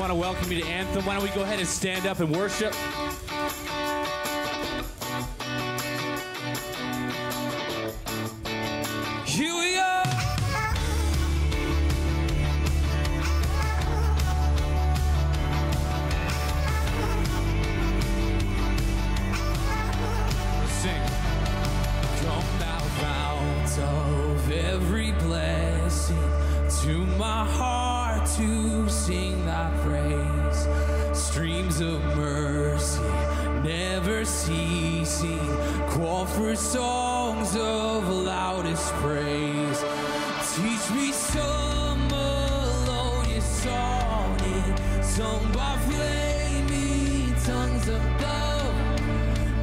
want to welcome you to Anthem. Why don't we go ahead and stand up and worship? Here we are. Sing. Come thou fount of every blessing, to my heart to sing thy praise. Streams of mercy never ceasing, call for songs of loudest praise. Teach me some melodious sonnet, sung by flaming tongues above.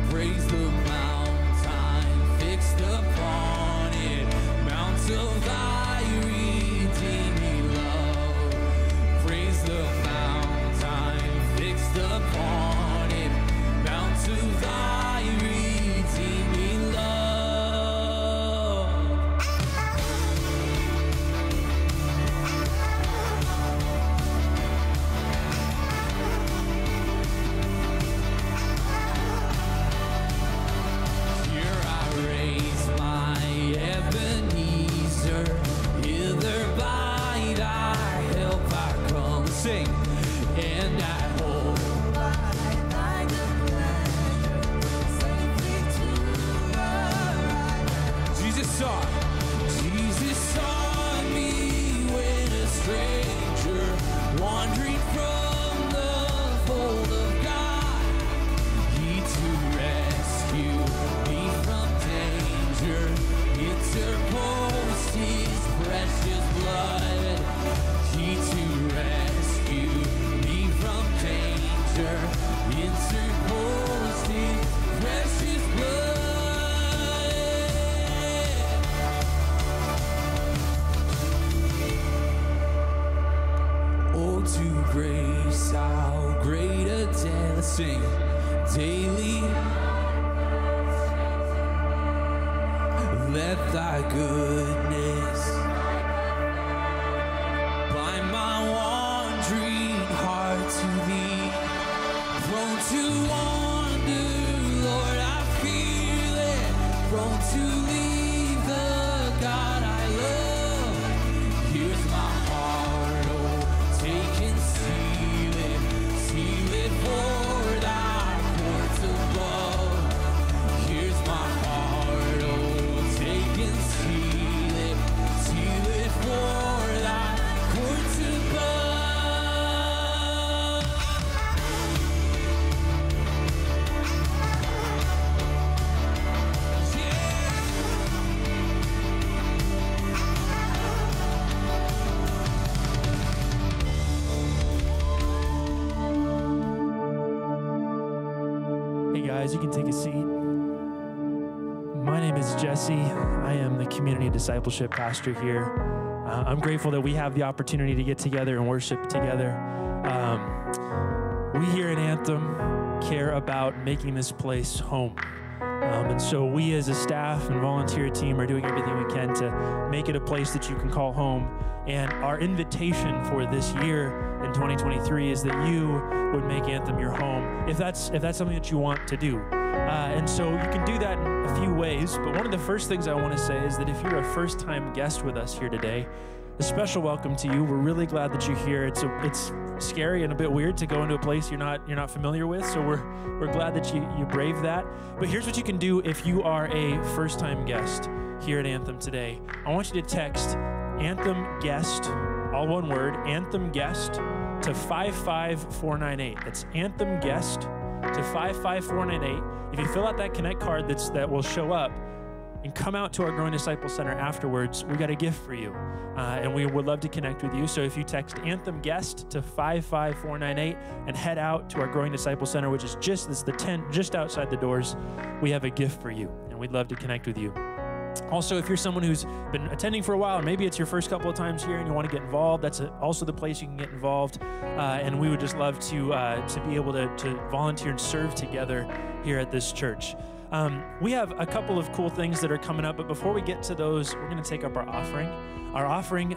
Praise the mount I'm fixed upon it, mounts of thy redeeming love. Praise the mount I'm fixed upon it, mounts of thy redeeming love. Here I raise my Ebenezer, hither by thy help I come. Sing, and I hold by thy good pleasure, safely to arrive. Jesus saw me when a stranger, wandering from the fold of God. He to rescue me from danger, interposed his precious blood. He to rescue me from danger, interposed his precious blood. Oh, to grace, how great a day. Let's sing. Daily, let thy goodness bind my wandering heart to thee. Prone to wander, Lord, I feel it. Prone to leave the God I love. Here's my heart, oh, take and seal it for thy courts above. Here's my heart, oh, take and seal it for thy courts above. Hey guys, you can take a seat. My name is Jesse. I am the community discipleship pastor here. I'm grateful that we have the opportunity to get together and worship together. We here at Anthem care about making this place home. And so we as a staff and volunteer team are doing everything we can to make it a place that you can call home. And our invitation for this year in 2023 is that you would make Anthem your home, if that's something that you want to do. And so you can do that in a few ways, but one of the first things I want to say is that if you're a first-time guest with us here today, a special welcome to you. We're really glad that you're here. It's scary and a bit weird to go into a place you're not familiar with, so we're glad that you braved that. But here's what you can do if you are a first-time guest here at Anthem today. I want you to text Anthem Guest, all one word, Anthem Guest, to 55498. That's Anthem Guest to 55498. If you fill out that Connect card that will show up, and come out to our Growing Disciple Center afterwards, we got a gift for you. And we would love to connect with you. So if you text Anthem Guest to 55498 and head out to our Growing Disciple Center, which is the tent just outside the doors, we have a gift for you, and we'd love to connect with you. Also, if you're someone who's been attending for a while, and maybe it's your first couple of times here and you want to get involved, that's also the place you can get involved. And we would just love to be able to volunteer and serve together here at this church. We have a couple of cool things that are coming up, but before we get to those, we're going to take up our offering. Our offering,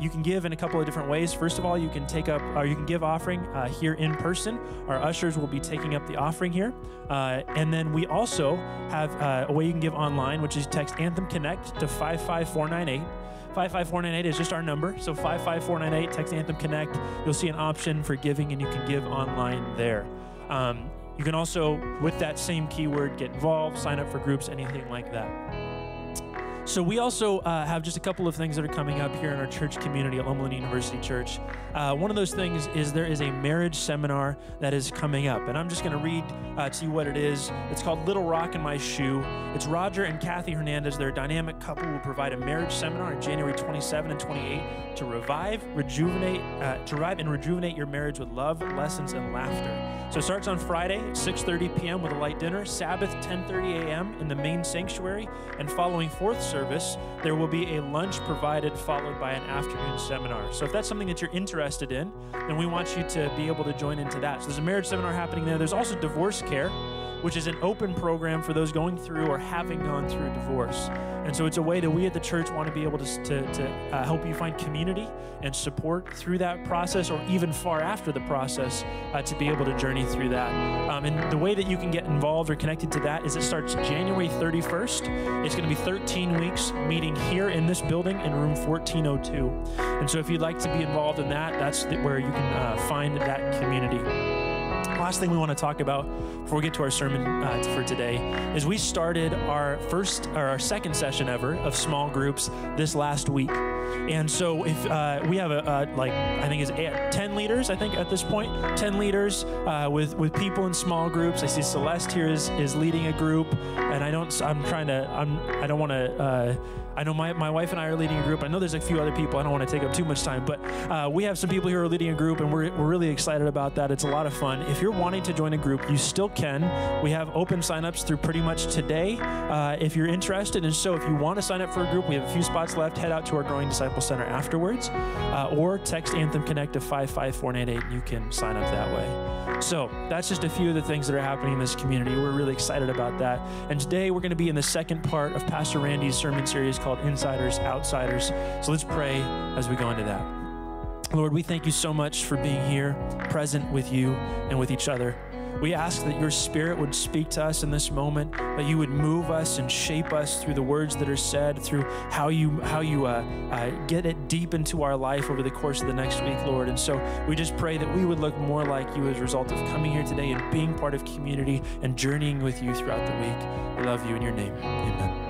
you can give in a couple of different ways. First of all, you can give offering here in person. Our ushers will be taking up the offering here. And then we also have a way you can give online, which is text Anthem Connect to 55498. 55498 is just our number. So 55498, text Anthem Connect. You'll see an option for giving, and you can give online there. You can also, with that same keyword, get involved, sign up for groups, anything like that. So we also have just a couple of things that are coming up here in our church community at Loma Linda University Church. One of those things is there is a marriage seminar that is coming up, and I'm just going to read to you what it is. It's called Little Rock in My Shoe. It's Roger and Kathy Hernandez. They're a dynamic couple who will provide a marriage seminar on January 27 and 28 to revive and rejuvenate your marriage with love, lessons, and laughter. So it starts on Friday at 6:30 p.m. with a light dinner, Sabbath 10:30 a.m. in the main sanctuary, and following fourth service, there will be a lunch provided followed by an afternoon seminar. So if that's something that you're interested in, then we want you to be able to join into that. So there's a marriage seminar happening there. There's also divorce care, which is an open program for those going through or having gone through a divorce. And so it's a way that we at the church want to be able to help you find community and support through that process, or even far after the process, to be able to journey through that. And the way that you can get involved or connected to that is it starts January 31st. It's going to be 13 weeks meeting here in this building in room 1402. And so if you'd like to be involved in that, that's where you can find that community. Last thing we want to talk about before we get to our sermon for today is we started our second session ever of small groups this last week. And so if we have I think it's 10 leaders, I think at this point, 10 leaders with people in small groups. I see Celeste here is leading a group, and I know my wife and I are leading a group. I know there's a few other people. I don't want to take up too much time, but we have some people here who are leading a group, and we're really excited about that. It's a lot of fun. If you're wanting to join a group, you still can. We have open signups through pretty much today if you're interested. And so if you want to sign up for a group, we have a few spots left. Head out to our Growing Disciple Center afterwards, or text Anthem Connect to 55498, and you can sign up that way. So that's just a few of the things that are happening in this community. We're really excited about that. And today we're going to be in the second part of Pastor Randy's sermon series called Insiders, Outsiders. So let's pray as we go into that. Lord, we thank you so much for being here, present with you and with each other. We ask that your Spirit would speak to us in this moment, that you would move us and shape us through the words that are said, through how you get it deep into our life over the course of the next week, Lord. And so we just pray that we would look more like you as a result of coming here today and being part of community and journeying with you throughout the week. We love you in your name. Amen.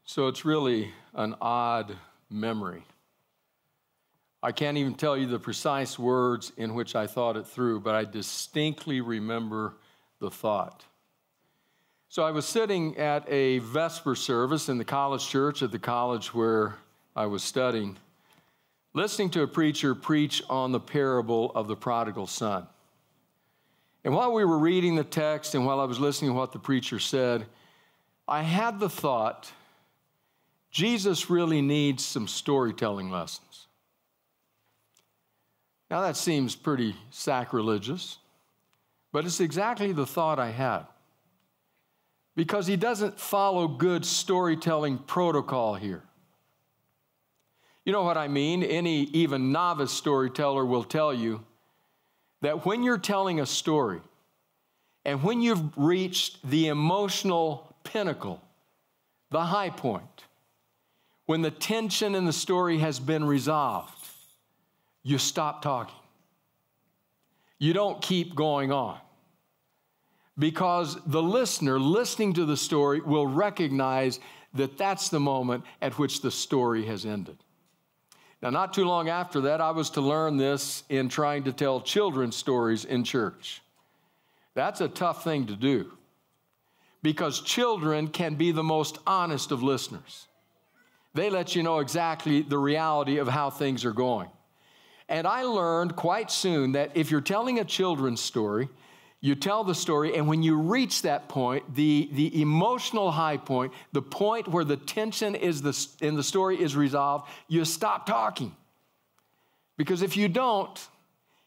So it's really an odd memory. I can't even tell you the precise words in which I thought it through, but I distinctly remember the thought. So I was sitting at a Vesper service in the college church at the college where I was studying, listening to a preacher preach on the parable of the prodigal son. And while we were reading the text and while I was listening to what the preacher said, I had the thought, Jesus really needs some storytelling lessons. Now that seems pretty sacrilegious, but it's exactly the thought I had. Because he doesn't follow good storytelling protocol here. You know what I mean? Any even novice storyteller will tell you that when you're telling a story and when you've reached the emotional pinnacle, the high point, when the tension in the story has been resolved, you stop talking. You don't keep going on. Because the listener listening to the story will recognize that that's the moment at which the story has ended. Now, not too long after that, I was to learn this in trying to tell children's stories in church. That's a tough thing to do because children can be the most honest of listeners. They let you know exactly the reality of how things are going. And I learned quite soon that if you're telling a children's story, you tell the story, and when you reach that point, the emotional high point, the point where the tension in the story is resolved, you stop talking. Because if you don't,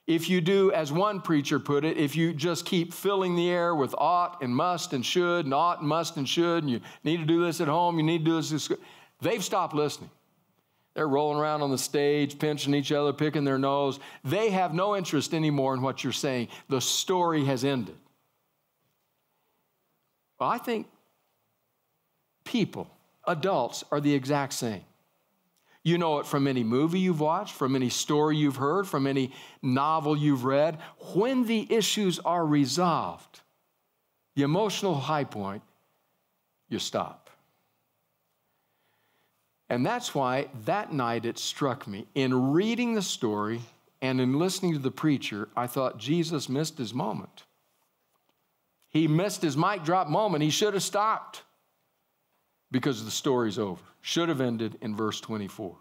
if you do, as one preacher put it, if you just keep filling the air with ought and must and should and ought and must and should, and you need to do this at home, you need to do this, they've stopped listening. They're rolling around on the stage, pinching each other, picking their nose. They have no interest anymore in what you're saying. The story has ended. Well, I think people, adults, are the exact same. You know it from any movie you've watched, from any story you've heard, from any novel you've read. When the issues are resolved, the emotional high point, you stop. And that's why that night it struck me. In reading the story and in listening to the preacher, I thought Jesus missed his moment. He missed his mic drop moment. He should have stopped because the story's over. Should have ended in verse 24.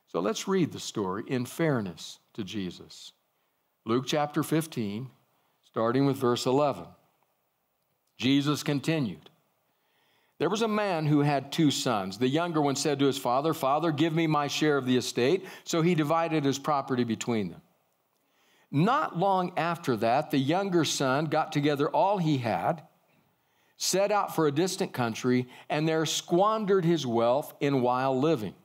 So let's read the story in fairness to Jesus. Luke chapter 15, starting with verse 11. Jesus continued. There was a man who had 2 sons. The younger one said to his father, "Father, give me my share of the estate." So he divided his property between them. Not long after that, the younger son got together all he had, set out for a distant country, and there squandered his wealth in wild living.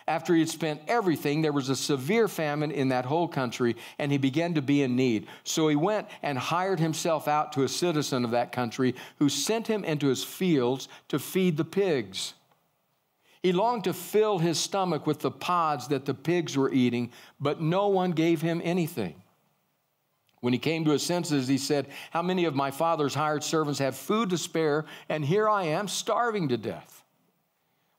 After he had spent everything, there was a severe famine in that whole country, and he began to be in need. So he went and hired himself out to a citizen of that country, who sent him into his fields to feed the pigs. He longed to fill his stomach with the pods that the pigs were eating, but no one gave him anything. When he came to his senses, he said, "How many of my father's hired servants have food to spare, and here I am starving to death?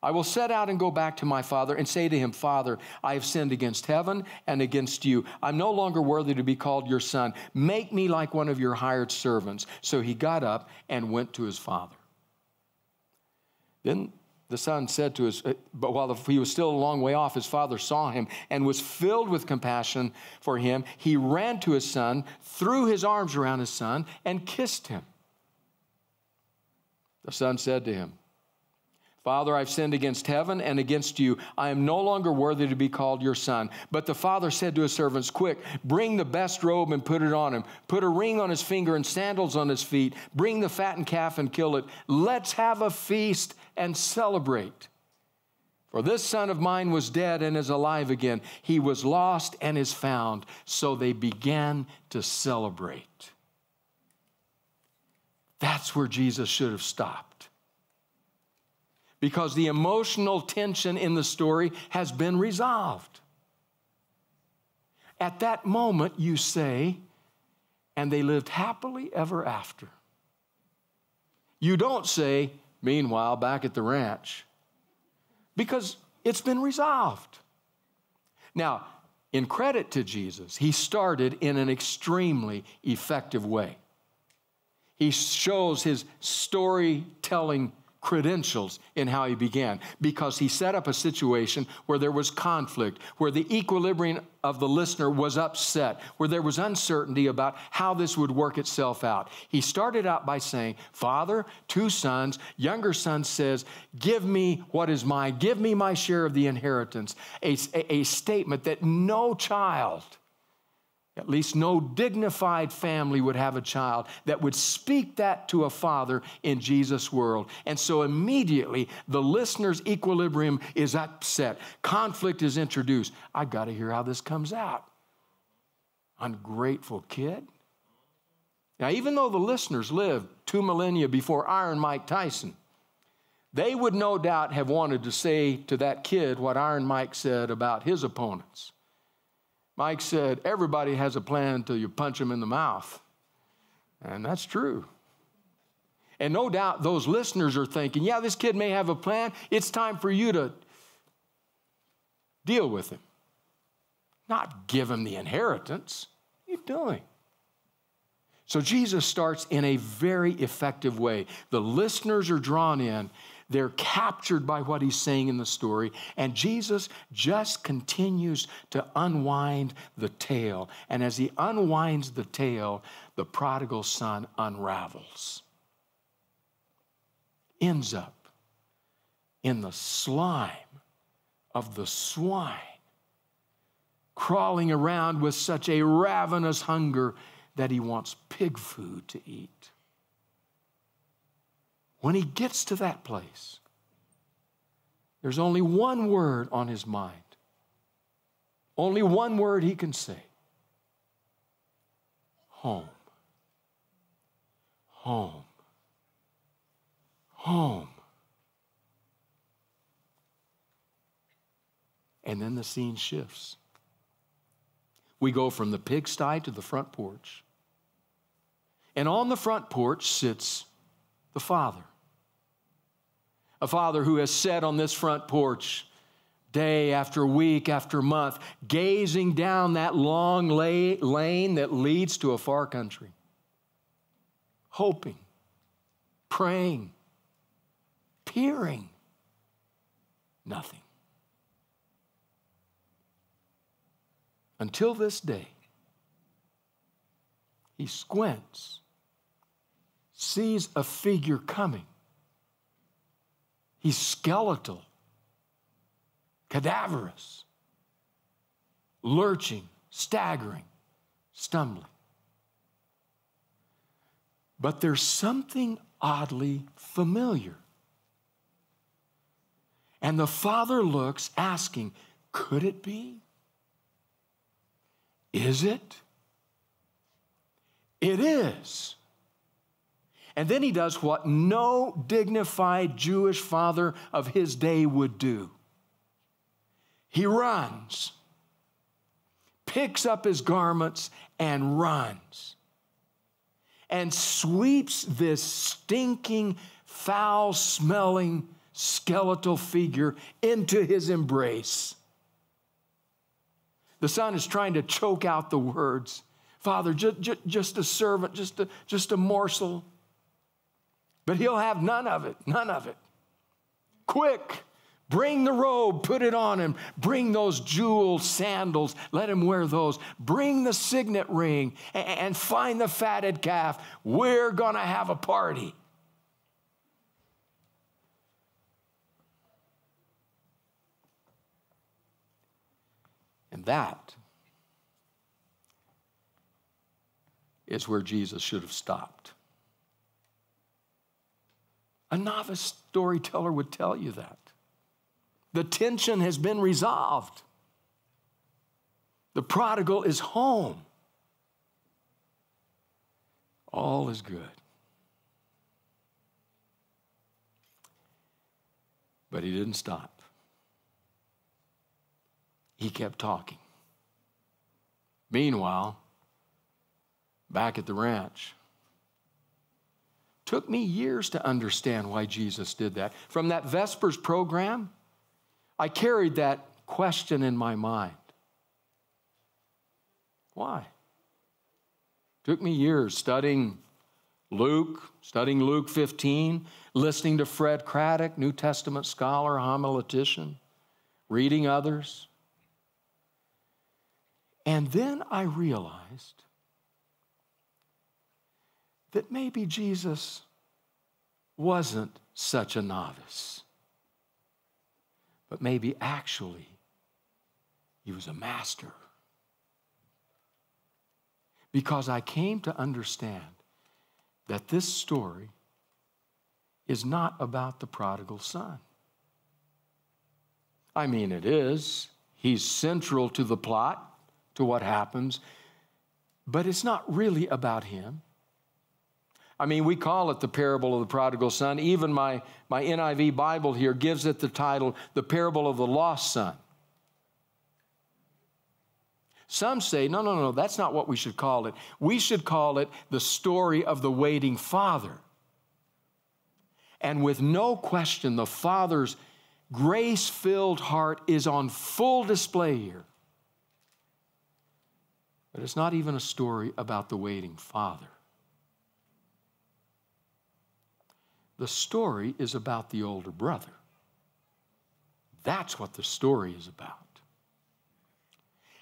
I will set out and go back to my father and say to him, 'Father, I have sinned against heaven and against you. I'm no longer worthy to be called your son. Make me like one of your hired servants.' So he got up and went to his father. Then the son said to but while he was still a long way off, his father saw him and was filled with compassion for him. He ran to his son, threw his arms around his son, and kissed him. The son said to him, 'Father, I've sinned against heaven and against you. I am no longer worthy to be called your son.' But the father said to his servants, 'Quick, bring the best robe and put it on him. Put a ring on his finger and sandals on his feet. Bring the fattened calf and kill it. Let's have a feast and celebrate. For this son of mine was dead and is alive again. He was lost and is found.' So they began to celebrate." That's where Jesus should have stopped. Because the emotional tension in the story has been resolved. At that moment, you say, "And they lived happily ever after." You don't say, "Meanwhile, back at the ranch," because it's been resolved. Now, in credit to Jesus, he started in an extremely effective way. He shows his storytelling credentials in how he began, because he set up a situation where there was conflict, where the equilibrium of the listener was upset, where there was uncertainty about how this would work itself out. He started out by saying, "Father, 2 sons, younger son says, 'Give me what is mine, give me my share of the inheritance,' a statement that no child, at least no dignified family, would have a child that would speak that to a father in Jesus' world. And so immediately the listener's equilibrium is upset. Conflict is introduced. I got to hear how this comes out. Ungrateful kid. Now, even though the listeners lived 2 millennia before Iron Mike Tyson, they would no doubt have wanted to say to that kid what Iron Mike said about his opponents. Mike said, "Everybody has a plan until you punch them in the mouth." And that's true. And no doubt those listeners are thinking, "Yeah, this kid may have a plan. It's time for you to deal with him. Not give him the inheritance. What are you doing?" So Jesus starts in a very effective way. The listeners are drawn in. They're captured by what he's saying in the story, and Jesus just continues to unwind the tale. And as he unwinds the tale, the prodigal son unravels. Ends up in the slime of the swine, crawling around with such a ravenous hunger that he wants pig food to eat. When he gets to that place, there's only one word on his mind. Only one word he can say. Home. Home. Home. And then the scene shifts. We go from the pigsty to the front porch. And on the front porch sits the Father. A father who has sat on this front porch day after week after month, gazing down that long lane that leads to a far country, hoping, praying, peering, nothing. Until this day, he squints, sees a figure coming. He's skeletal, cadaverous, lurching, staggering, stumbling. But there's something oddly familiar. And the father looks, asking, could it be? Is it? It is. And then he does what no dignified Jewish father of his day would do. He runs, picks up his garments, and runs, and sweeps this stinking, foul-smelling, skeletal figure into his embrace. The son is trying to choke out the words, Father, just a servant, just a morsel. But he'll have none of it, none of it. Quick, bring the robe, put it on him. Bring those jeweled sandals, let him wear those. Bring the signet ring and find the fatted calf. We're going to have a party. And that is where Jesus should have stopped. A novice storyteller would tell you that. The tension has been resolved. The prodigal is home. All is good. But he didn't stop. He kept talking. Meanwhile, back at the ranch, took me years to understand why Jesus did that. From that Vespers program, I carried that question in my mind. Why? Took me years studying Luke 15, listening to Fred Craddock, New Testament scholar, homiletician, reading others. And then I realized that maybe Jesus wasn't such a novice, but maybe actually he was a master. Because I came to understand that this story is not about the prodigal son. I mean, it is. He's central to the plot, to what happens, but it's not really about him. I mean, we call it the parable of the prodigal son. Even my NIV Bible here gives it the title, the parable of the lost son. Some say, no, that's not what we should call it. We should call it the story of the waiting father. And with no question, the father's grace-filled heart is on full display here. But it's not even a story about the waiting father. The story is about the older brother. That's what the story is about.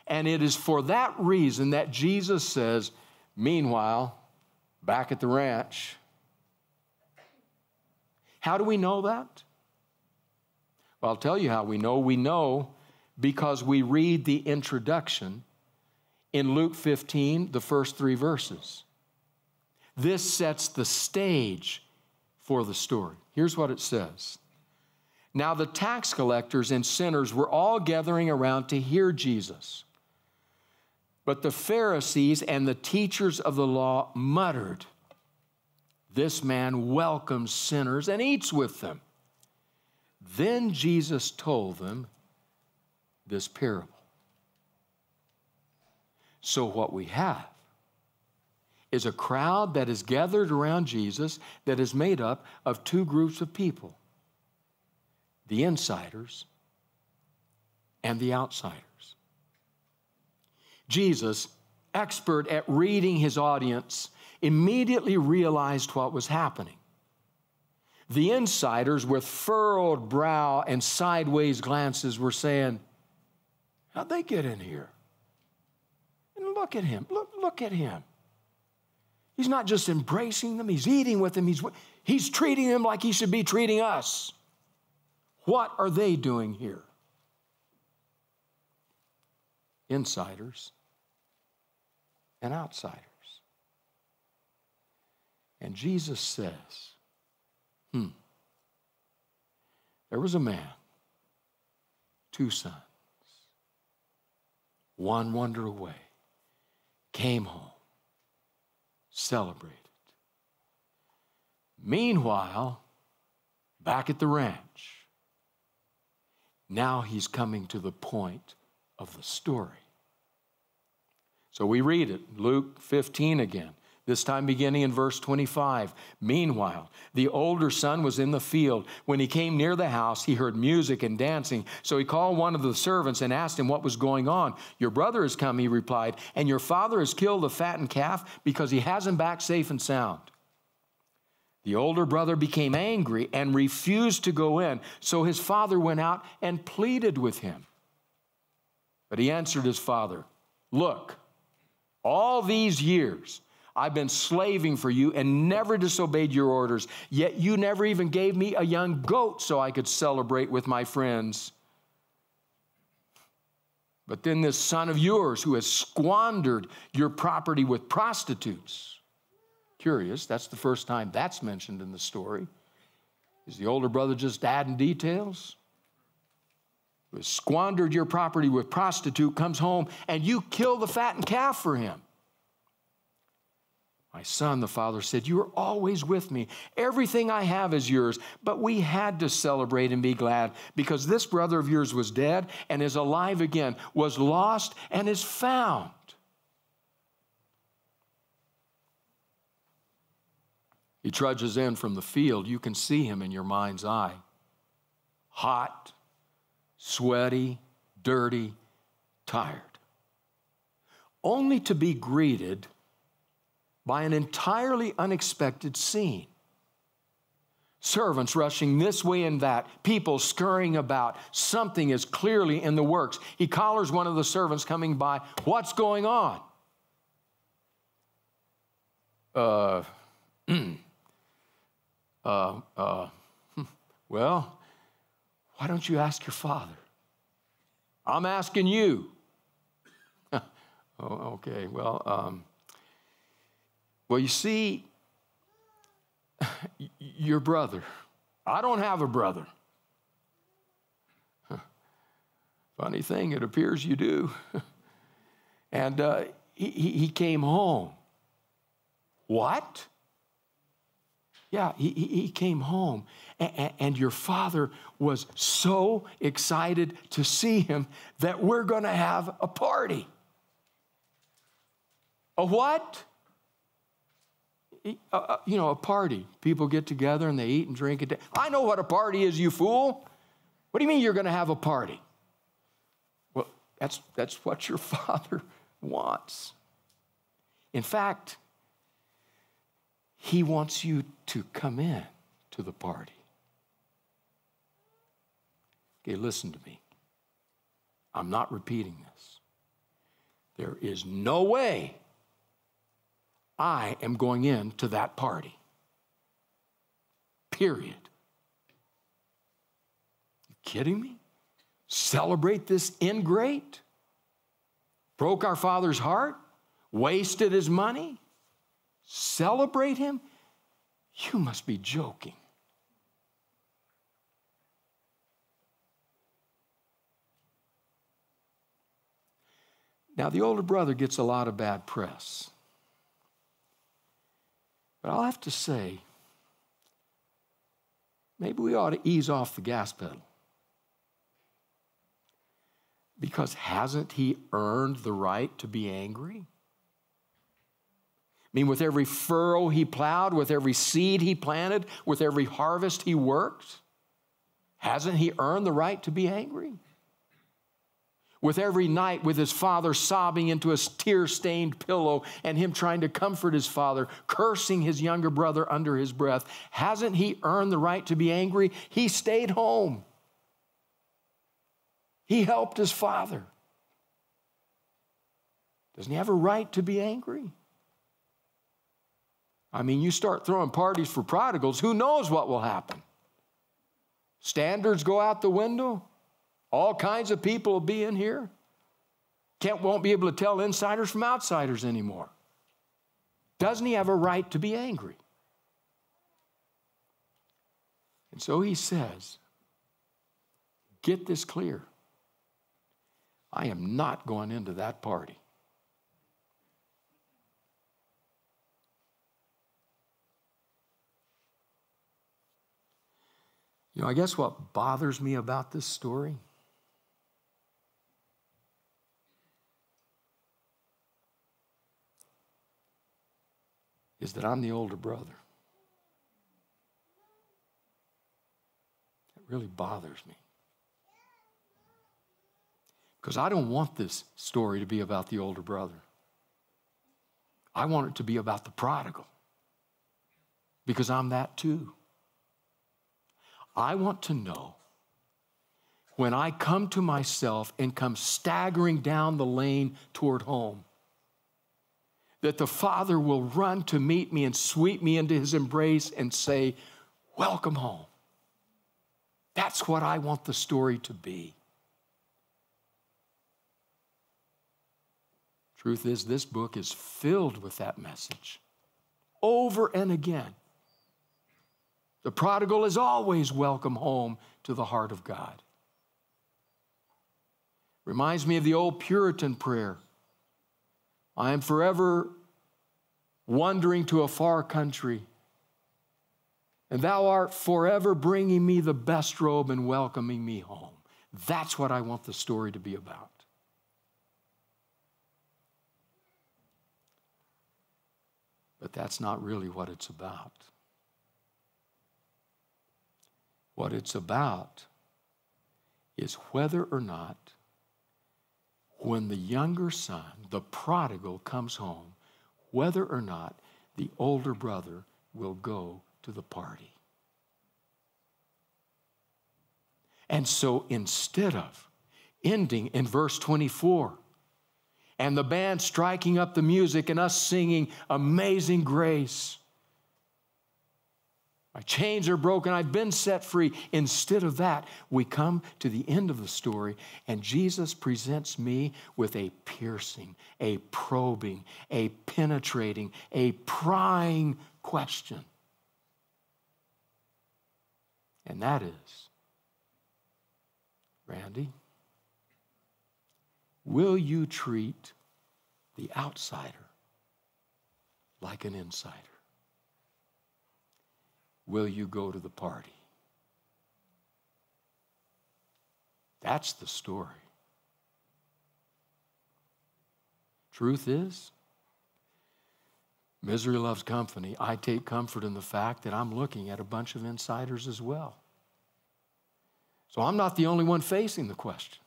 And it is for that reason that Jesus says, meanwhile, back at the ranch. How do we know that? Well, I'll tell you how we know. We know because we read the introduction in Luke 15, the first 3 verses. This sets the stage for the story. Here's what it says. Now the tax collectors and sinners were all gathering around to hear Jesus. But the Pharisees and the teachers of the law muttered, "This man welcomes sinners and eats with them." Then Jesus told them this parable. So what we have is a crowd that is gathered around Jesus that is made up of 2 groups of people, the insiders and the outsiders. Jesus, expert at reading his audience, immediately realized what was happening. The insiders, with furrowed brow and sideways glances, were saying, "How'd they get in here? And look at him, look at him. He's not just embracing them, he's eating with them, he's treating them like he should be treating us. What are they doing here?" Insiders and outsiders. And Jesus says, there was a man, 2 sons. One wandered away, came home, celebrated. Meanwhile, back at the ranch, now he's coming to the point of the story. So we read it, Luke 15 again, this time beginning in verse 25. Meanwhile, the older son was in the field. When he came near the house, he heard music and dancing. So he called one of the servants and asked him what was going on. "Your brother has come," he replied, "and your father has killed the fattened calf because he has him back safe and sound." The older brother became angry and refused to go in. So his father went out and pleaded with him. But he answered his father, "Look, all these years I've been slaving for you and never disobeyed your orders, yet you never even gave me a young goat so I could celebrate with my friends. But then this son of yours who has squandered your property with prostitutes." Curious, that's the first time that's mentioned in the story. Is the older brother just adding details? Who has squandered your property with prostitute comes home and you kill the fattened calf for him. "My son," the father said, "you are always with me. Everything I have is yours. But we had to celebrate and be glad because this brother of yours was dead and is alive again, was lost and is found." He trudges in from the field. You can see him in your mind's eye. Hot, sweaty, dirty, tired. Only to be greeted by an entirely unexpected scene. Servants rushing this way and that, people scurrying about. Something is clearly in the works. He collars one of the servants coming by. "What's going on?" Well, why don't you ask your father? "I'm asking you." Oh, okay, well, you see, your brother. I don't have a brother. Funny thing, it appears you do. And he came home. What? Yeah, he came home. And your father was so excited to see him that we're going to have a party. A what? A party. People get together and they eat and drink. I know what a party is, you fool. What do you mean you're going to have a party? Well, that's what your father wants. In fact, he wants you to come in to the party. Okay, listen to me. I'm not repeating this. There is no way I am going into that party. Period. You kidding me? Celebrate this ingrate? Broke our father's heart? Wasted his money? Celebrate him? You must be joking. Now, the older brother gets a lot of bad press. But I'll have to say, maybe we ought to ease off the gas pedal. Because hasn't he earned the right to be angry? I mean, with every furrow he plowed, with every seed he planted, with every harvest he worked, hasn't he earned the right to be angry? With every night with his father sobbing into a tear-stained pillow and him trying to comfort his father, cursing his younger brother under his breath, hasn't he earned the right to be angry? He stayed home. He helped his father. Doesn't he have a right to be angry? I mean, you start throwing parties for prodigals, who knows what will happen? Standards go out the window. All kinds of people will be in here. Won't be able to tell insiders from outsiders anymore. Doesn't he have a right to be angry? And so he says, get this clear. I am not going into that party. You know, I guess what bothers me about this story is that I'm the older brother. It really bothers me. Because I don't want this story to be about the older brother. I want it to be about the prodigal. Because I'm that too. I want to know when I come to myself and come staggering down the lane toward home, that the Father will run to meet me and sweep me into his embrace and say, welcome home. That's what I want the story to be. Truth is, this book is filled with that message over and again. The prodigal is always welcome home to the heart of God. Reminds me of the old Puritan prayer. I am forever wandering to a far country, and thou art forever bringing me the best robe and welcoming me home. That's what I want the story to be about. But that's not really what it's about. What it's about is whether or not, when the younger son, the prodigal, comes home, whether or not the older brother will go to the party. And so instead of ending in verse 24, and the band striking up the music and us singing Amazing Grace, my chains are broken, I've been set free. Instead of that, we come to the end of the story, and Jesus presents me with a piercing, a probing, a penetrating, a prying question. And that is, Randy, will you treat the outsider like an insider? Will you go to the party? That's the story. Truth is, misery loves company. I take comfort in the fact that I'm looking at a bunch of insiders as well. So I'm not the only one facing the question.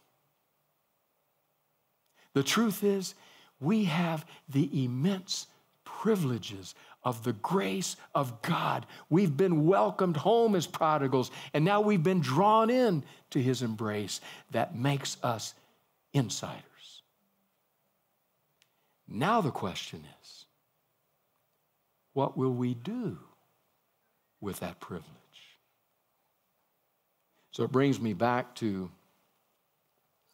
The truth is, we have the immense privileges of the grace of God. We've been welcomed home as prodigals, and now we've been drawn in to his embrace that makes us insiders. Now the question is, what will we do with that privilege? So it brings me back to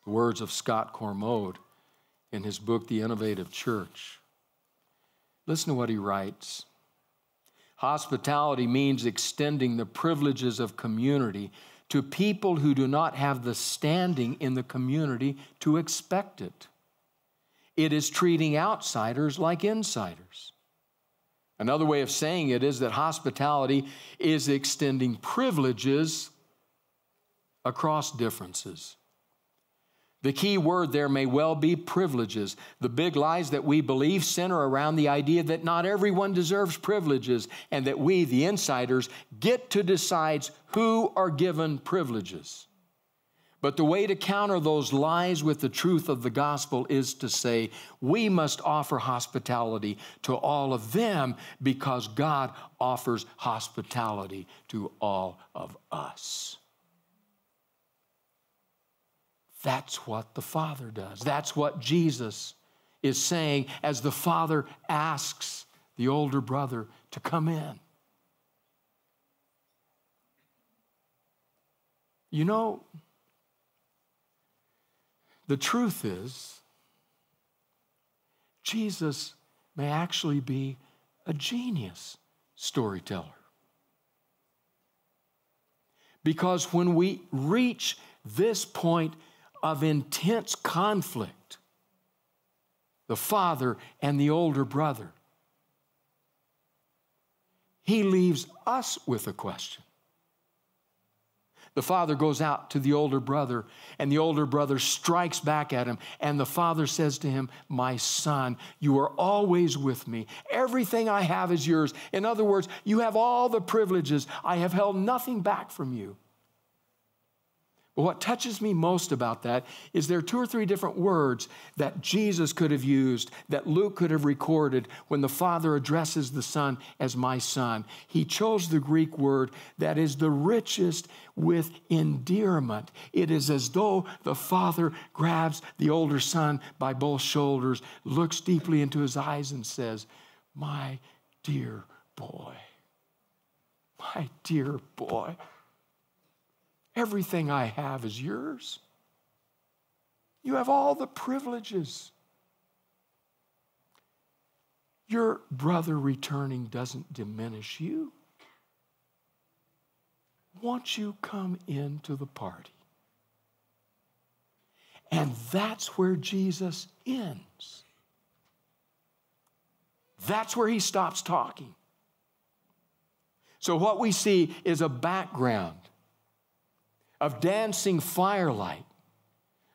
the words of Scott Cormode in his book, The Innovative Church. Listen to what he writes. Hospitality means extending the privileges of community to people who do not have the standing in the community to expect it. It is treating outsiders like insiders. Another way of saying it is that hospitality is extending privileges across differences. The key word there may well be privileges. The big lies that we believe center around the idea that not everyone deserves privileges and that we, the insiders, get to decide who are given privileges. But the way to counter those lies with the truth of the gospel is to say, we must offer hospitality to all of them because God offers hospitality to all of us. That's what the Father does. That's what Jesus is saying as the Father asks the older brother to come in. You know, the truth is, Jesus may actually be a genius storyteller. Because when we reach this point of intense conflict, the father and the older brother, he leaves us with a question. The father goes out to the older brother, and the older brother strikes back at him, and the father says to him, "My son, you are always with me. Everything I have is yours." In other words, you have all the privileges. I have held nothing back from you. But what touches me most about that is there are 2 or 3 different words that Jesus could have used, that Luke could have recorded when the Father addresses the Son as my son. He chose the Greek word that is the richest with endearment. It is as though the Father grabs the older son by both shoulders, looks deeply into his eyes and says, "My dear boy, my dear boy. Everything I have is yours. You have all the privileges. Your brother returning doesn't diminish you. Won't you come into the party?" And that's where Jesus ends. That's where he stops talking. So what we see is a background of dancing firelight,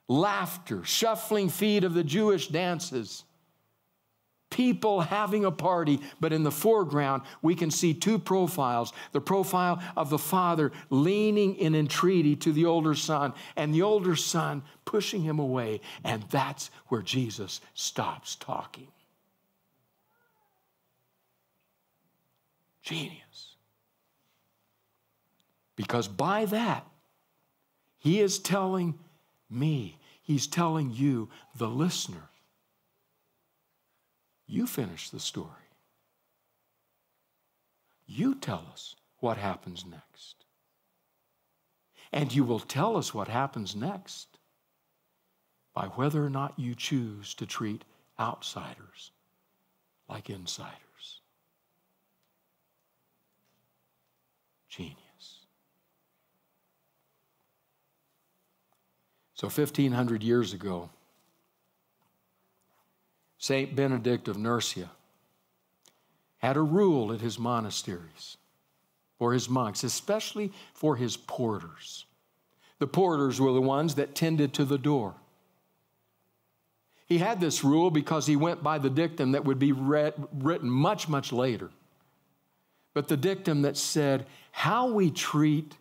laughter, shuffling feet of the Jewish dances, people having a party. But in the foreground, we can see 2 profiles. The profile of the father leaning in entreaty to the older son, and the older son pushing him away. And that's where Jesus stops talking. Genius. Because by that, he is telling me, he's telling you, the listener, you finish the story. You tell us what happens next. And you will tell us what happens next by whether or not you choose to treat outsiders like insiders. Genius. So 1,500 years ago, Saint Benedict of Nursia had a rule at his monasteries for his monks, especially for his porters. The porters were the ones that tended to the door. He had this rule because he went by the dictum that would be written much, much later. But the dictum that said, how we treat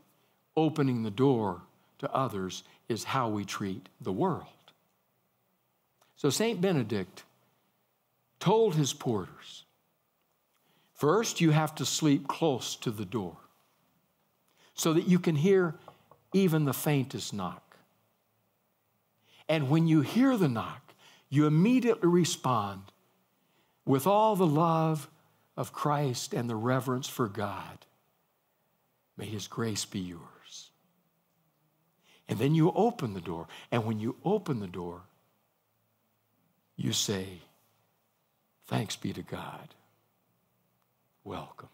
opening the door to others is how we treat the world. So Saint Benedict told his porters, First, you have to sleep close to the door so that you can hear even the faintest knock. And when you hear the knock, you immediately respond with all the love of Christ and the reverence for God. May His grace be yours. And then you open the door. And when you open the door, you say, thanks be to God. Welcome.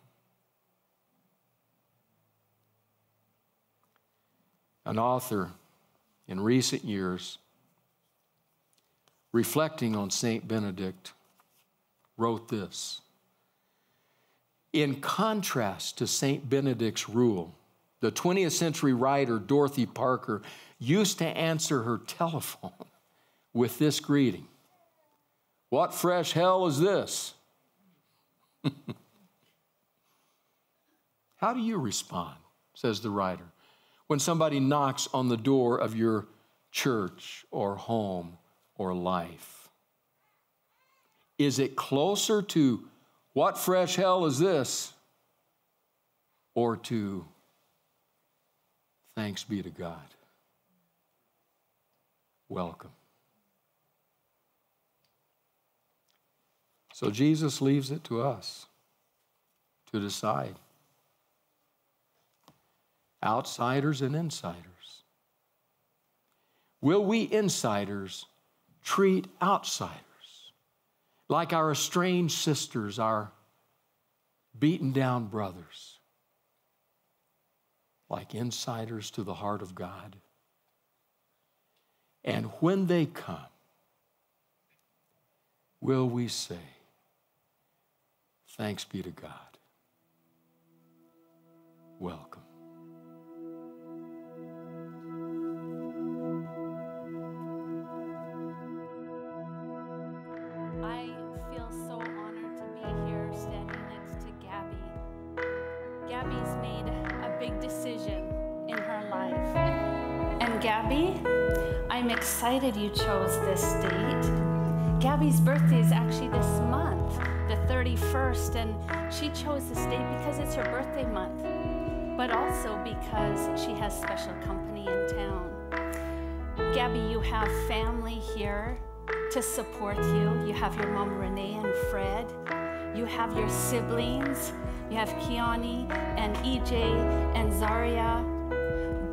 An author in recent years, reflecting on St. Benedict, wrote this. In contrast to St. Benedict's rule, the 20th century writer Dorothy Parker used to answer her telephone with this greeting. What fresh hell is this? How do you respond, says the writer, when somebody knocks on the door of your church or home or life? Is it closer to what fresh hell is this? Or to thanks be to God? Welcome. So Jesus leaves it to us to decide. Outsiders and insiders. Will we insiders treat outsiders like our estranged sisters, our beaten down brothers, like insiders to the heart of God? And when they come, will we say, thanks be to God? Welcome. I feel so honored to be here standing next to Gabby. Gabby's made a big decision in her life. And Gabby, I'm excited you chose this date. Gabby's birthday is actually this month, the 31st, and she chose this date because it's her birthday month, but also because she has special company in town. Gabby, you have family here to support you. You have your mom Renee and Fred. You have your siblings. You have Kiani and EJ and Zaria.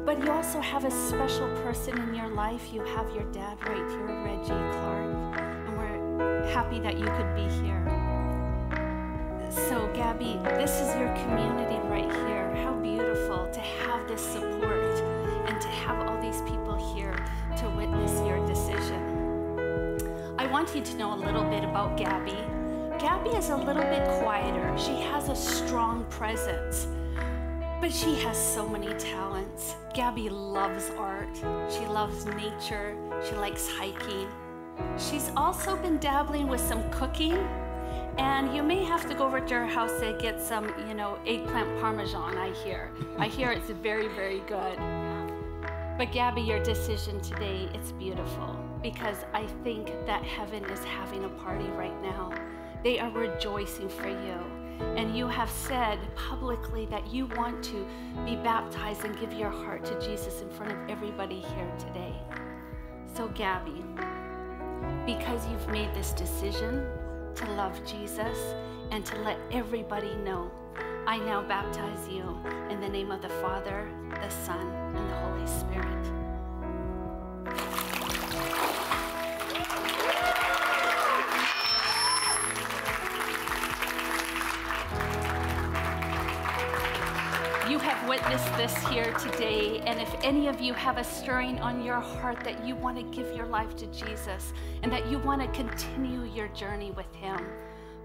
But you also have a special person in your life. You have your dad right here, Reggie Clark. And we're happy that you could be here. So Gabby, this is your community right here. How beautiful to have this support and to have all these people here to witness your decision. I want you to know a little bit about Gabby. Gabby is a little bit quieter. She has a strong presence, but she has so many talents. Gabby loves art. She loves nature. She likes hiking. She's also been dabbling with some cooking, and you may have to go over to her house to get some, eggplant parmesan, I hear. I hear it's very, very good. But Gabby, your decision today, it's beautiful, because I think that heaven is having a party right now. They are rejoicing for you. And you have said publicly that you want to be baptized and give your heart to Jesus in front of everybody here today. So Gabby, because you've made this decision to love Jesus and to let everybody know, I now baptize you in the name of the Father, the Son, and the Holy Spirit. You have witnessed this here today, and if any of you have a stirring on your heart that you want to give your life to Jesus and that you want to continue your journey with Him,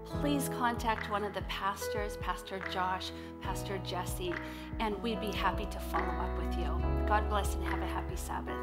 please contact one of the pastors, Pastor Josh, Pastor Jesse, and we'd be happy to follow up with you. God bless and have a happy Sabbath.